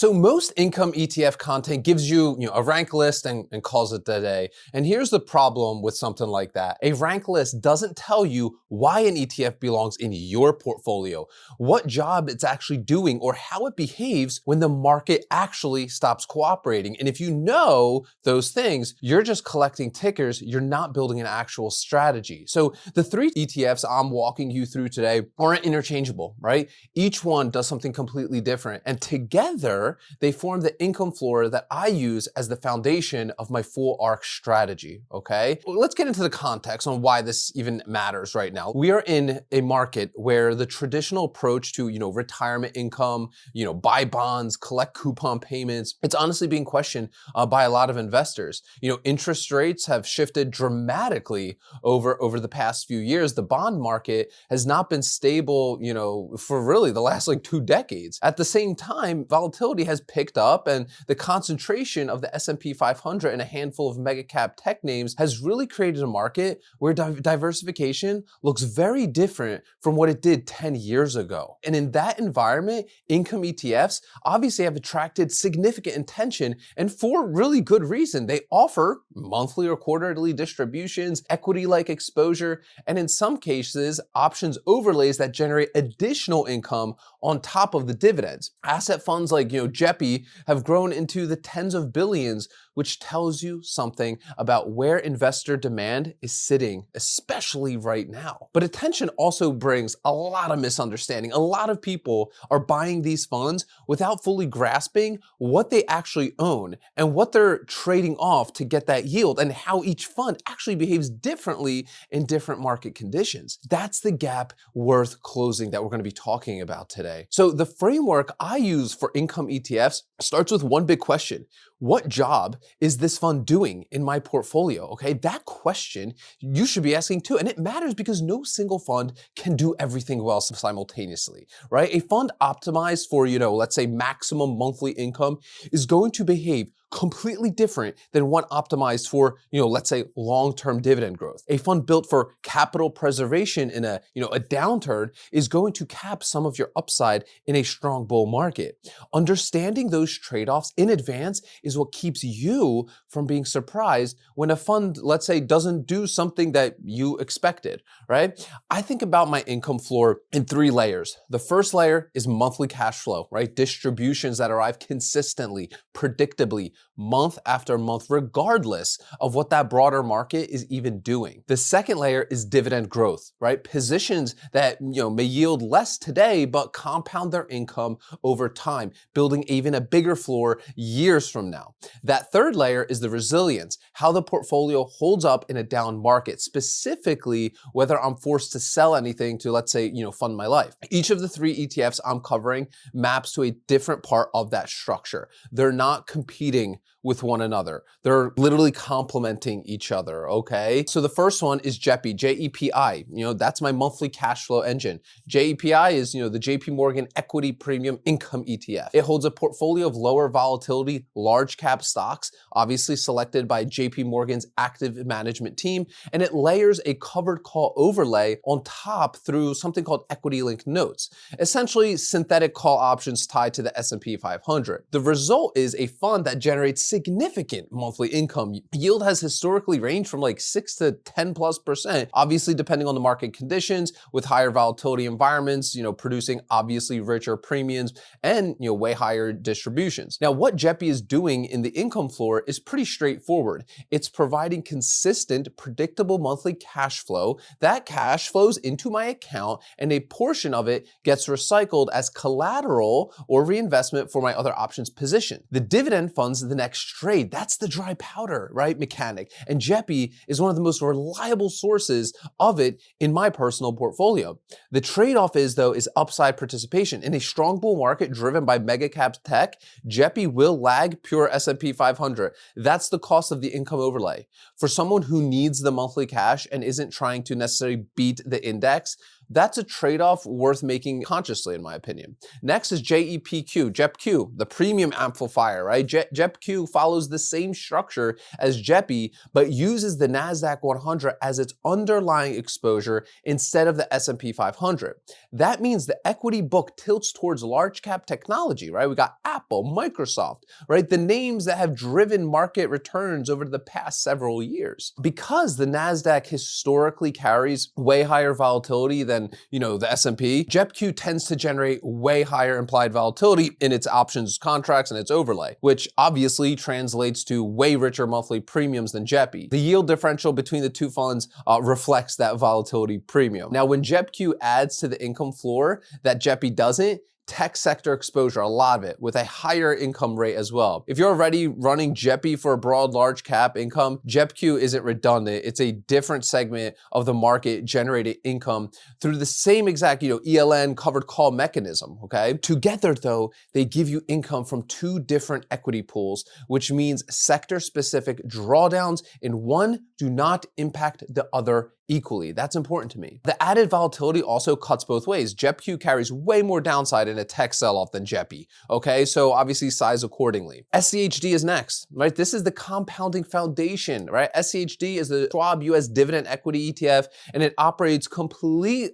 So most income ETF content gives you, a rank list and calls it a day. And here's the problem with something like that. A rank list doesn't tell you why an ETF belongs in your portfolio, what job it's actually doing, or how it behaves when the market actually stops cooperating. And if you know those things, you're just collecting tickers. You're not building an actual strategy. So the three ETFs I'm walking you through today aren't interchangeable, right? Each one does something completely different. And together, they form the income floor that I use as the foundation of my full Ark strategy, okay? Well, let's get into the context on why this even matters right now. We are in a market where the traditional approach to, retirement income, buy bonds, collect coupon payments, it's honestly being questioned by a lot of investors. Interest rates have shifted dramatically over the past few years. The bond market has not been stable, for really the last 2 decades. At the same time, volatility has picked up, and the concentration of the S&P 500 and a handful of mega cap tech names has really created a market where diversification looks very different from what it did 10 years ago. And in that environment, income ETFs obviously have attracted significant attention, and for really good reason. They offer monthly or quarterly distributions, equity-like exposure, and in some cases, options overlays that generate additional income on top of the dividends. Asset funds like JEPI have grown into the tens of billions, which tells you something about where investor demand is sitting, especially right now. But attention also brings a lot of misunderstanding. A lot of people are buying these funds without fully grasping what they actually own and what they're trading off to get that yield, and how each fund actually behaves differently in different market conditions. That's the gap worth closing that we're going to be talking about today. So the framework I use for income ETFs starts with one big question. What job is this fund doing in my portfolio? Okay, that question you should be asking too. And it matters because no single fund can do everything well simultaneously, right? A fund optimized for, let's say maximum monthly income is going to behave completely different than one optimized for, let's say long-term dividend growth. A fund built for capital preservation in a downturn is going to cap some of your upside in a strong bull market. Understanding those trade-offs in advance is what keeps you from being surprised when a fund, let's say, doesn't do something that you expected, right? I think about my income floor in 3 layers. The first layer is monthly cash flow, right? Distributions that arrive consistently, predictably, month after month, regardless of what that broader market is even doing. The second layer is dividend growth, right? Positions that, may yield less today, but compound their income over time, building even a bigger floor years from now. That third layer is the resilience, how the portfolio holds up in a down market, specifically whether I'm forced to sell anything to, let's say, fund my life. Each of the 3 ETFs I'm covering maps to a different part of that structure. They're not competing with one another. They're literally complementing each other, okay? So the first one is JEPI, JEPI. That's my monthly cash flow engine. JEPI is, the JP Morgan Equity Premium Income ETF. It holds a portfolio of lower volatility, large cap stocks, obviously selected by JP Morgan's active management team, and it layers a covered call overlay on top through something called equity-linked notes, essentially synthetic call options tied to the S&P 500. The result is a fund that generates significant monthly income. Yield has historically ranged from 6 to 10+%, obviously depending on the market conditions, with higher volatility environments, producing obviously richer premiums and, way higher distributions. Now, what JEPI is doing in the income floor is pretty straightforward. It's providing consistent, predictable monthly cash flow. That cash flows into my account, and a portion of it gets recycled as collateral or reinvestment for my other options position. The dividend funds the next trade. That's the dry powder, right, mechanic. And JEPI is one of the most reliable sources of it in my personal portfolio. The trade-off is upside participation. In a strong bull market driven by mega cap tech, JEPI will lag pure S&P 500. That's the cost of the income overlay. For someone who needs the monthly cash and isn't trying to necessarily beat the index, That's a trade-off worth making consciously, in my opinion. Next is JEPQ, the premium amplifier, right? JEPQ follows the same structure as JEPI, but uses the Nasdaq 100 as its underlying exposure instead of the S&P 500. That means the equity book tilts towards large cap technology, right? We got Apple, Microsoft, right? The names that have driven market returns over the past several years. Because the Nasdaq historically carries way higher volatility than, the S&P, JEPQ tends to generate way higher implied volatility in its options contracts and its overlay, which obviously translates to way richer monthly premiums than JEPI. The yield differential between the two funds reflects that volatility premium. Now, when JEPQ adds to the income floor that JEPI doesn't, tech sector exposure, a lot of it, with a higher income rate as well. If you're already running JEPI for a broad large cap income, JEPQ isn't redundant. It's a different segment of the market generated income through the same exact, ELN covered call mechanism, okay? Together though, they give you income from two different equity pools, which means sector specific drawdowns in one do not impact the other equally. That's important to me. The added volatility also cuts both ways. JEPQ carries way more downside in a tech sell-off than JEPI, okay? So obviously size accordingly. SCHD is next, right? This is the compounding foundation, right? SCHD is the Schwab US dividend equity ETF, and it operates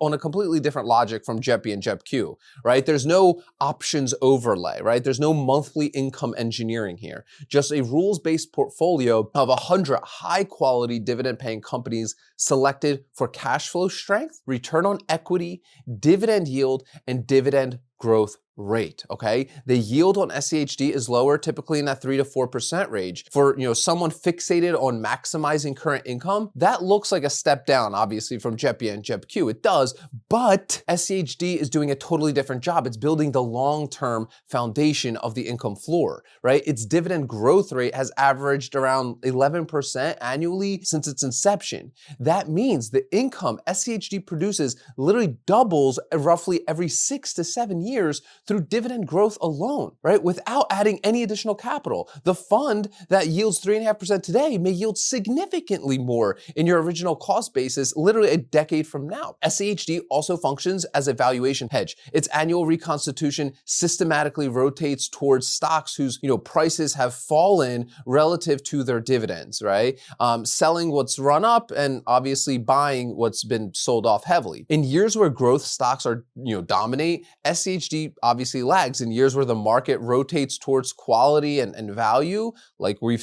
on a completely different logic from JEPI and JEPQ, right? There's no options overlay, right? There's no monthly income engineering here. Just a rules-based portfolio of 100 high-quality dividend-paying companies selected for cash flow strength, return on equity, dividend yield, and dividend growth rate, okay? The yield on SCHD is lower, typically in that 3 to 4% range. For someone fixated on maximizing current income, that looks like a step down, obviously, from JEPI and JEPQ. It does, but SCHD is doing a totally different job. It's building the long-term foundation of the income floor, right? Its dividend growth rate has averaged around 11% annually since its inception. That means the income SCHD produces literally doubles roughly every 6 to 7 years through dividend growth alone, right? Without adding any additional capital. The fund that yields 3.5% today may yield significantly more in your original cost basis literally a decade from now. SCHD also functions as a valuation hedge. Its annual reconstitution systematically rotates towards stocks whose prices have fallen relative to their dividends, right? Selling what's run up and obviously buying what's been sold off heavily. In years where growth stocks are dominate, SCHD obviously lags. In years where the market rotates towards quality and value, like we're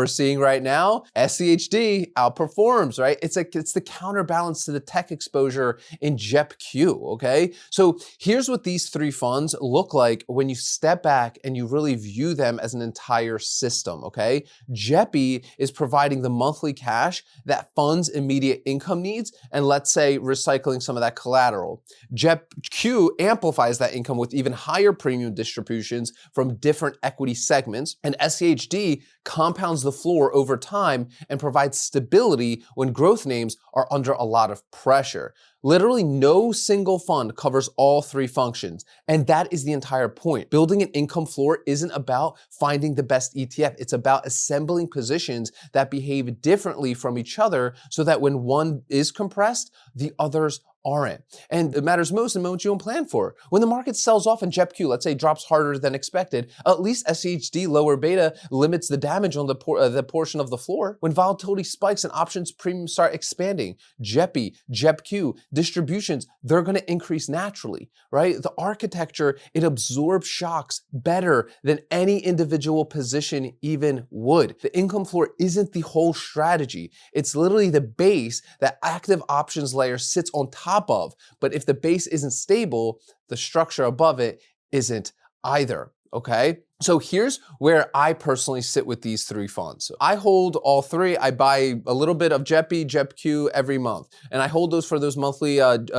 seeing right now, SCHD outperforms, right? It's the counterbalance to the tech exposure in JEPQ, okay? So here's what these three funds look like when you step back and you really view them as an entire system, okay? JEPI is providing the monthly cash that funds immediate income needs and, let's say, recycling some of that collateral. JEPQ amplifies that income with even higher premium distributions from different equity segments, and SCHD compounds the floor over time and provides stability when growth names are under a lot of pressure. Literally no single fund covers all three functions, and that is the entire point. Building an income floor isn't about finding the best ETF. It's about assembling positions that behave differently from each other so that when one is compressed, the others aren't. And it matters most in moments you don't plan for. When the market sells off and JEPQ, let's say, drops harder than expected, at least SCHD lower beta limits the damage on the portion of the floor. When volatility spikes and options premiums start expanding, JEPI, JEPQ, distributions, they're gonna increase naturally, right? The architecture, it absorbs shocks better than any individual position even would. The income floor isn't the whole strategy. It's literally the base that active options layer sits on top of. But if the base isn't stable, the structure above it isn't either, okay? So here's where I personally sit with these three funds. I hold all three. I buy a little bit of JEPI, JEPQ every month, and I hold those for those monthly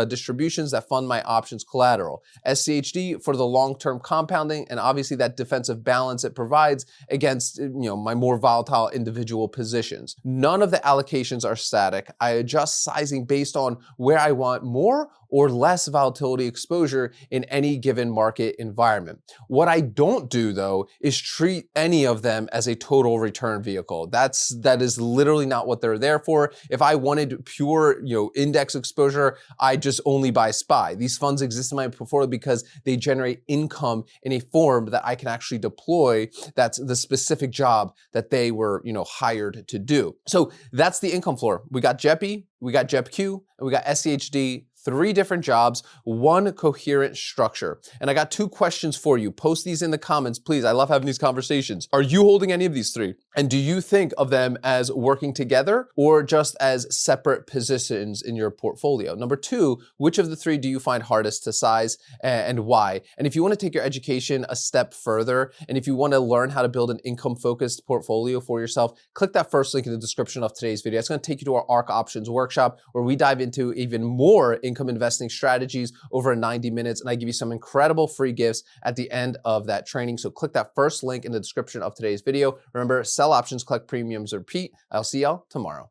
distributions that fund my options collateral. SCHD for the long-term compounding, and obviously that defensive balance it provides against my more volatile individual positions. None of the allocations are static. I adjust sizing based on where I want more or less volatility exposure in any given market environment. What I don't do though is treat any of them as a total return vehicle. That is literally not what they're there for. If I wanted pure, index exposure, I just only buy SPY. These funds exist in my portfolio because they generate income in a form that I can actually deploy. That's the specific job that they were, hired to do. So that's the income floor. We got JEPI, we got JEPQ, and we got SCHD. 3 different jobs, 1 coherent structure. And I got 2 questions for you. Post these in the comments, please. I love having these conversations. Are you holding any of these 3? And do you think of them as working together or just as separate positions in your portfolio? Number 2, which of the 3 do you find hardest to size and why? And if you want to take your education a step further, and if you want to learn how to build an income-focused portfolio for yourself, click that first link in the description of today's video. It's going to take you to our Ark Options workshop where we dive into even more income investing strategies over 90 minutes, and I give you some incredible free gifts at the end of that training. So click that first link in the description of today's video. Remember, sell options, collect premiums, repeat. I'll see y'all tomorrow.